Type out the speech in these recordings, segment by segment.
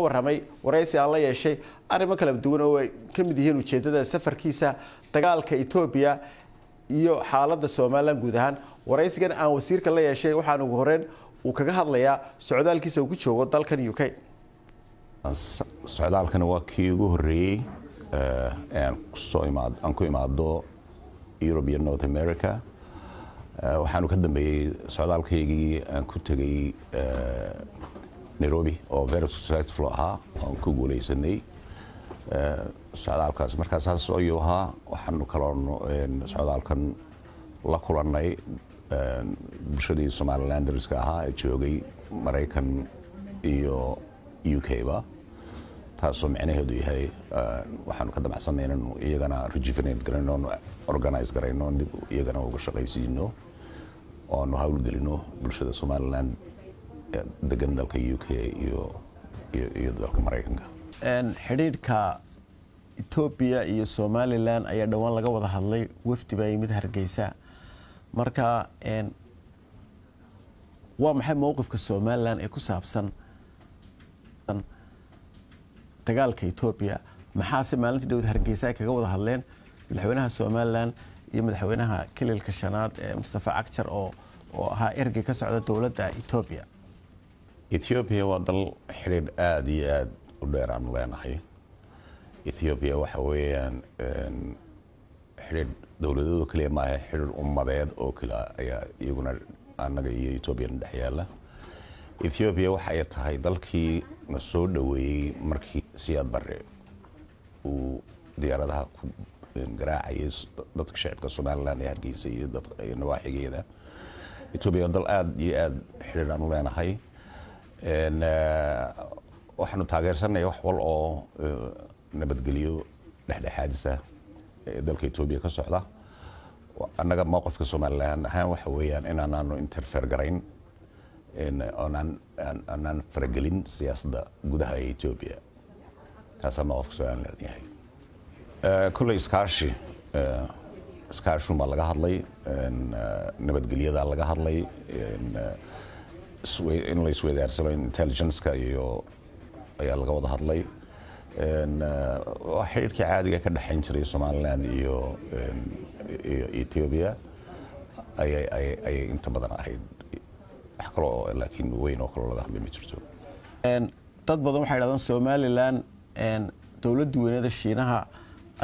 warramay waraysi aan la yeeshay arrimo kala duwan oo ay ka mid yihiin ujeedada safarkiisa dagaalka Itoobiya iyo xaaladda Soomaaliland guud ahaan. waraysigan aan wasiirka la yeeshay waxaan ugu horeen uu kaga hadlayaa socdaalkiisa uu ku joogo dalkan UK. socdaalkan waa kii ugu horeeyay aan ku imaado Europe and North America. waxaanu ka dambeeyay socdaalkaygii aan ku tagay Nairobi oo very successful ahaa oo ku guuleysanay socdaalkaas markaas soo yahaa waxaanu kaloon socdaalkan la kulanay bulshadii Somalilanders-ka ahaa ee joogay Mareykan iyo UK ba taasoo macnaheedu yahay waxaanu ka damacsanay inaan iyagana rejuvenate garayno organize garayno iyagana uga shaqaysiino oo nu hawlgelino bulshada Somaliland degan dalka UK iyo dalka Mareykanka. xiriirka Ethiopia iyo Somaliland ayaa dhawaan laga wada hadlay wafdi baa yimid Hargeysa. marka waa maxay mowqifka Somaliland ee ku saabsan dagaalka Ethiopia? maxaa se maalintii dawlad Hargeysa ay kaga wada hadleen madaxweynaha Somaliland iyo madaxweynaha kililka shanaad ee Mustafa Cagjar oo ahaa ergey ka socda dawladda Ethiopia? Ethiopia waa dal xiriir aad iyo aad u dheer aan leenahay. Ethiopia waxa weeyaan xiriir dawladooda kaliya ma aha, xiriir ummadeed oo kale ayaa iyaguna annaga iyo Ethiopia dhex yaala. Ethiopia waxa ay tahay dalkii na soo dhaweeyay markii Siyaad Barre uu diyaaradaha ku garaacayay dadka shacabka Somaliland ee Hargeysa iyo dadka nawaaxigeeda. Ethiopia dal aad iyo aad xiriir aan leenahay. waxaanu taageersanay wax wal oo nabadgeliyo dhexdhexaadisa dalka Ethiopia ka socda. annaga mowqifka Somaliland ahaan waxa weeyaan inaanu interfere garayn aanan faragelin siyaasadda gudaha ee Ethiopia. taasoo mowqifka Somaliland yahay. kulley iskaashi baa laga hadlay, nabadgelyada laga hadlay, in la isweydaarsano intelligence-ka iyo ayaa laga wada hadlay. waa xiriirkii caadiga ka dhaxayn jiray Somaliland iyo Ethiopia ayay inta badan ahayd. wax kale oo laakiin weyn oo kale laga hadlay ma jirto. dad badan waxay yidhahdaan Somaliland dawladda weynada Shiinaha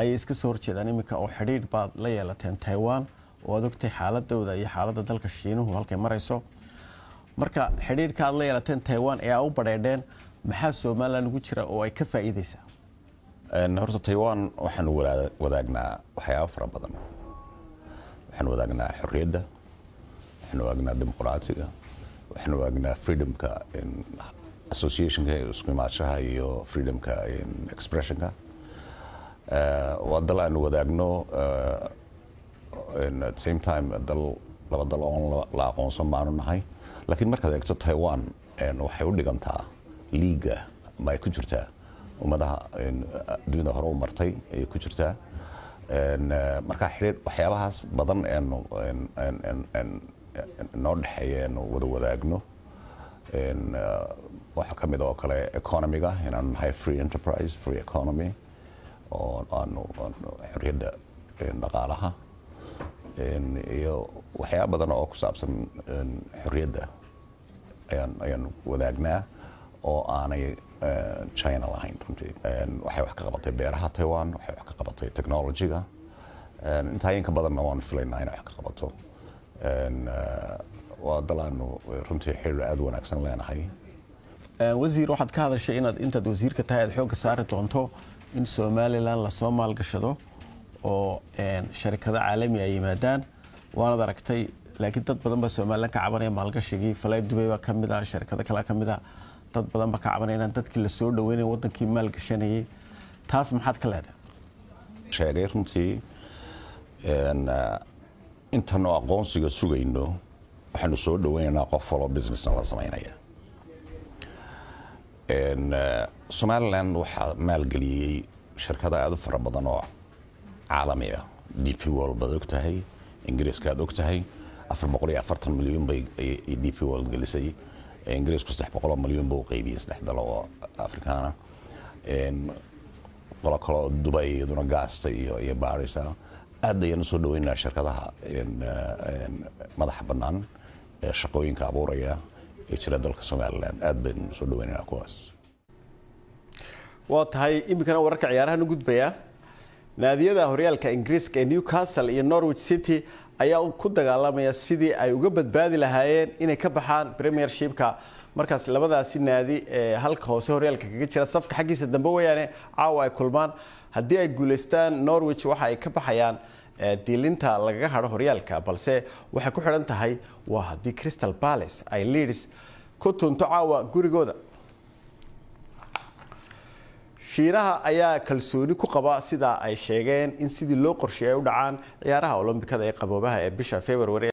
ayay iska soo horjeedaan iminka oo xiriir baad la yeelateen Taiwan oo aad ogtay xaaladooda iyo xaaladda dalka Shiinuhu halkay marayso. marka xiriirka aad la yeelateen Taiwan ee u badheedheen maxaa Somaliland ugu jira oo ay ka faa'iideysaa? horta Taiwan waxaanu wadaagnaa waxyaabo fara badan. waxaanu wadaagnaa xorriyadda, waxaanu wadaagnaa dimuqraadiga, waxaanu wadaagnaa freedomka associationka isku imaanshaha iyo freedomka expressionka. waa dal aanu wadaagno at the same time laba dal oo la aqoonsan baanu nahay. laakiin markaad eegto Taiwan waxay u dhigantaa liiga ma ay ku jirtaa ummadaha dunida hore u martay ay ku jirtaa. marka xiriir waxyaabahaas badan noo dhexeeya wada wadaagno. waxa ka mid oo kale economiga inaanu nahay free enterprise, free economy oo aanu xorriyadda dhaqaalaha iyo waxyaabo badan oo ku saabsan xorriyadda ayaan wadaagnaa oo aanay China lahayn runtii. waxay wax ka qabatay beeraha Taiwan, waxay wax ka qabatay technology-ga. intaa in ka badanna waan filaynaa inay wax ka qabato. waa dal aanu runtii xiriir aad wanaagsan leenahay. wasiir waxaad ka hadashay intaad wasiirka tahay aad xoogga saari doonto in Somaliland la soo maalgashado oo sharikado caalami ay yimaadaan. waanad aragtay laakiin dad badan baa Somaliland ka cabanaya maalgashigii. Flight Dubai baa ka mid ah, sharikado kale ka mid ah. dad badan baa ka cabanaya in dadkii la soo dhaweynay wadankii maalgashanayay. taas maxaad ka leedahay? sheegay runtii intaanu aqoonsiga sugayno waxaanu soo dhaweynaynaa qof waloo businessna la samaynaya. Somaliland waxaa maalgeliyey shirkado aad u fara badan oo caalami ah. DP World baad ogtahay, Ingiriiska aad ogtahay, 440 milyan bay DP World gelisay. ingiriisku 300 milyan buu qaybiyay 3 dal oo afrikaana qolo kale Dubai iyaduna gaasta iyo baarisa aad ayaan soo dhaweynaa shirkadaha madaxa bannaan ee shaqooyinka abuuraya ee jira dalka Soomaaliland aad baan soo dhaweynaa kuwaas waa tahay imikana wararka ciyaaraha u gudbaya naadiyada horyaalka Ingiriiska ee Newcastle iyo Norwich City ayaa ku dagaalamaya sidii ay uga badbaadi lahaayeen inay ka baxaan Premiershipka markaas labadaasi naadi ee halka hoose horyaalka kaga jira safka xaqiisa dambe weeyane caawa ay kulmaan haddii ay guuleystaan Norwich waxa ay ka baxayaan diilinta lagaga haro horyaalka balse waxa ku xiran tahay waa haddii Crystal Palace ay Leeds ku tunto caawa gurigooda Shiinaha ayaa kalsooni ku qaba sida ay sheegeen in sidii loo qorsheeyay u dhacaan ciyaaraha Olombikada ee qaboobaha ee bisha February